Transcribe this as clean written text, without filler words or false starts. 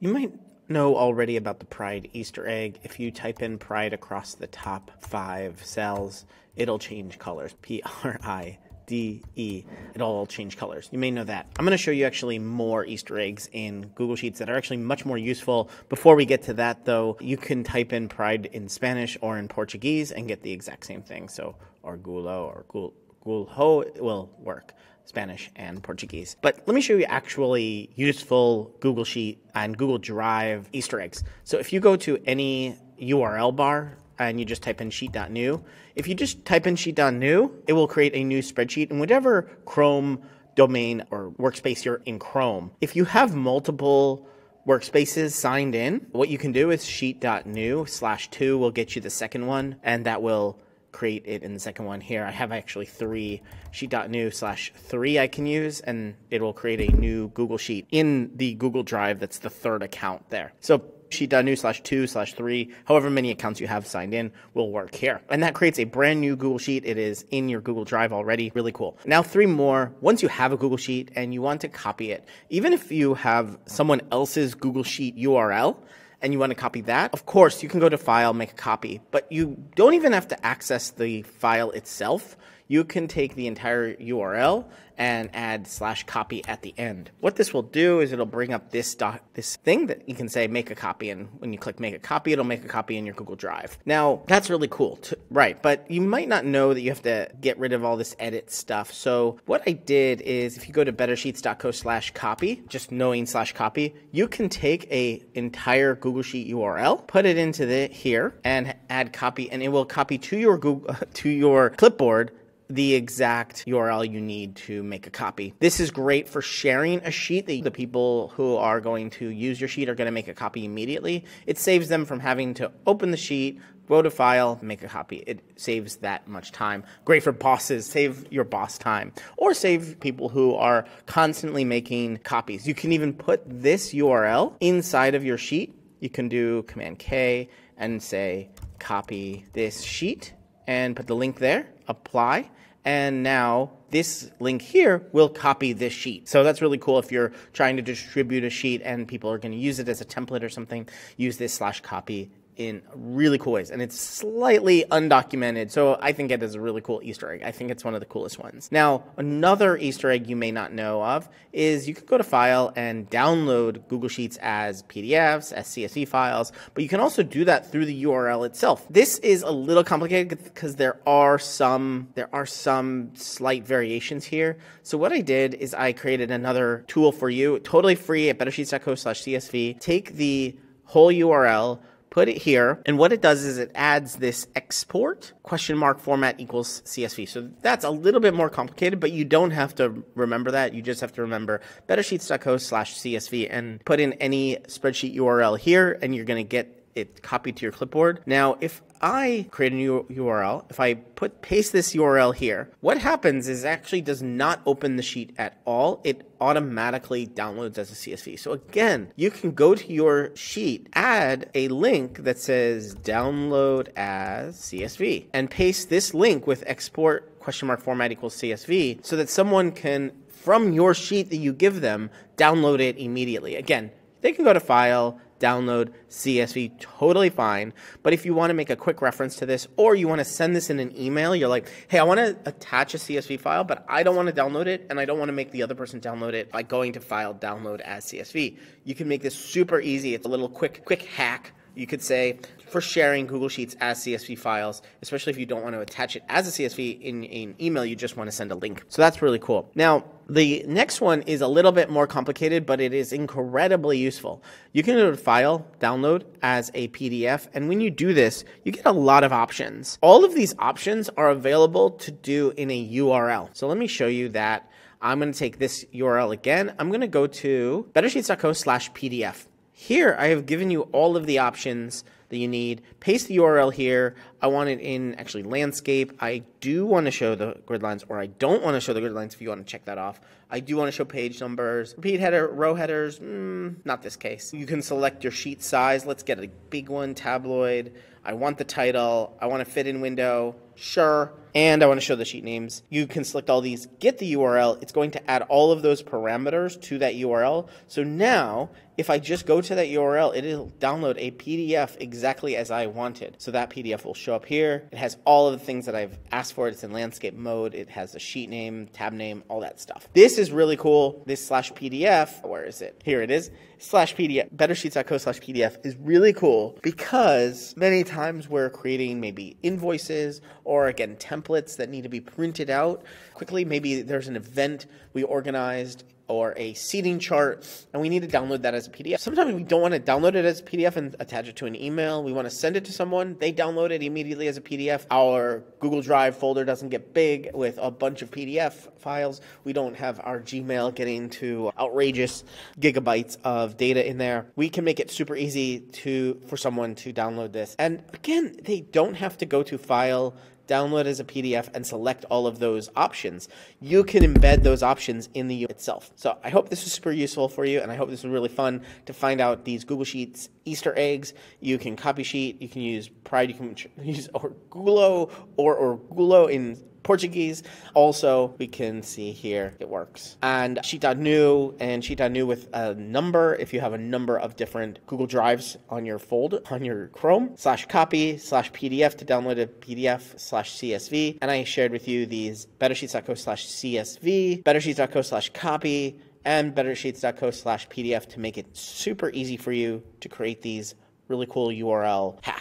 You might know already about the Pride Easter egg. If you type in Pride across the top 5 cells, it'll change colors. Pride. It'll all change colors. You may know that. I'm going to show you actually more Easter eggs in Google Sheets that are actually much more useful. Before we get to that though, you can type in Pride in Spanish or in Portuguese and get the exact same thing. So orgulho or gulho will work. Spanish and Portuguese. But let me show you actually useful Google Sheet and Google Drive Easter eggs. So if you go to any URL bar and you just type in sheet.new, if you just type in sheet.new, it will create a new spreadsheet in whatever Chrome domain or workspace you're in Chrome. If you have multiple workspaces signed in, what you can do is sheet.new/2 will get you the second one, and that will create it in the second one here. I have actually 3 sheet.new/3 I can use, and it will create a new Google Sheet in the Google Drive. That's the third account there. So sheet.new/2/3, however many accounts you have signed in will work here. And that creates a brand new Google Sheet. It is in your Google Drive already. Really cool. Now 3 more. Once you have a Google Sheet and you want to copy it, even if you have someone else's Google Sheet URL, and you want to copy that, of course, you can go to File, make a copy, but you don't even have to access the file itself. You can take the entire URL and add /copy at the end. What this will do is it'll bring up this thing that you can say make a copy, and when you click make a copy, it'll make a copy in your Google Drive. Now, that's really cool, right? But you might not know that you have to get rid of all this edit stuff. So what I did is if you go to bettersheets.co/copy, just knowing /copy, you can take a entire Google Sheet URL, put it into here, and add copy, and it will copy to your to your clipboard the exact URL you need to make a copy. This is great for sharing a sheet that the people who are going to use your sheet are going to make a copy immediately. It saves them from having to open the sheet, go to File, make a copy. It saves that much time. Great for bosses. Save your boss time. Or save people who are constantly making copies. You can even put this URL inside of your sheet. You can do Command K and say copy this sheet and put the link there, apply, and now this link here will copy this sheet. So that's really cool if you're trying to distribute a sheet and people are going to use it as a template or something. Use this /copy in really cool ways, and it's slightly undocumented, so I think it is a really cool Easter egg. I think it's one of the coolest ones. Now, another Easter egg you may not know of is you could go to File and download Google Sheets as PDFs, as CSV files, but you can also do that through the URL itself. This is a little complicated because there are some slight variations here. So what I did is I created another tool for you, totally free at bettersheets.co/CSV. Take the whole URL, put it here, and what it does is it adds this export ?format equals CSV. So that's a little bit more complicated, but you don't have to remember that. You just have to remember bettersheets.co/CSV and put in any spreadsheet URL here, and you're going to get it copied to your clipboard. Now, if I create a new URL, if I paste this URL here, what happens is it actually does not open the sheet at all. It automatically downloads as a CSV. So again, you can go to your sheet, add a link that says download as CSV, and paste this link with export ?format equals CSV so that someone can, from your sheet that you give them, download it immediately. Again, they can go to File, download CSV, totally fine. But if you want to make a quick reference to this, or you want to send this in an email, you're like, hey, I want to attach a CSV file, but I don't want to download it, and I don't want to make the other person download it by going to File, download as CSV. You can make this super easy. It's a little quick hack, you could say, for sharing Google Sheets as CSV files, especially if you don't want to attach it as a CSV in an email, you just want to send a link. So that's really cool. Now, the next one is a little bit more complicated, but it is incredibly useful. You can go to File, download as a PDF, and when you do this, you get a lot of options. All of these options are available to do in a URL. So let me show you that. I'm going to take this URL again. I'm going to go to bettersheets.co/PDF. Here, I have given you all of the options that that you need. Paste the URL here. I want it in actually landscape. I do want to show the grid lines, or I don't want to show the grid lines if you want to check that off. I do want to show page numbers. Repeat header, row headers, not this case. You can select your sheet size. Let's get a big one, tabloid. I want the title. I want to fit in window. Sure. And I want to show the sheet names. You can select all these, get the URL. It's going to add all of those parameters to that URL. So now, if I just go to that URL, it'll download a PDF exactly as I wanted. So that PDF will show up here. It has all of the things that I've asked for. It's in landscape mode. It has a sheet name, tab name, all that stuff. This is really cool. This /PDF, where is it? Here it is. /PDF, bettersheets.co/PDF is really cool because many times we're creating maybe invoices or again templates that need to be printed out quickly. Maybe there's an event we organized or a seating chart, and we need to download that as a PDF. Sometimes we don't want to download it as a PDF and attach it to an email. We want to send it to someone. They download it immediately as a PDF. Our Google Drive folder doesn't get big with a bunch of PDF files. We don't have our Gmail getting to outrageous gigabytes of data in there. We can make it super easy for someone to download this. And again, they don't have to go to File, download as a PDF, and select all of those options. You can embed those options in the itself. So I hope this was super useful for you, and I hope this was really fun to find out these Google Sheets Easter eggs. You can copy sheet, you can use Pride, you can use Orgulo or Orgulo in Portuguese. Also, we can see here it works. And Sheet.new and Sheet.new with a number, if you have a number of different Google Drives on your folder, on your Chrome, /copy/PDF to download a PDF/CSV. And I shared with you these bettersheets.co/CSV, bettersheets.co/copy, and bettersheets.co/PDF to make it super easy for you to create these really cool URL hacks.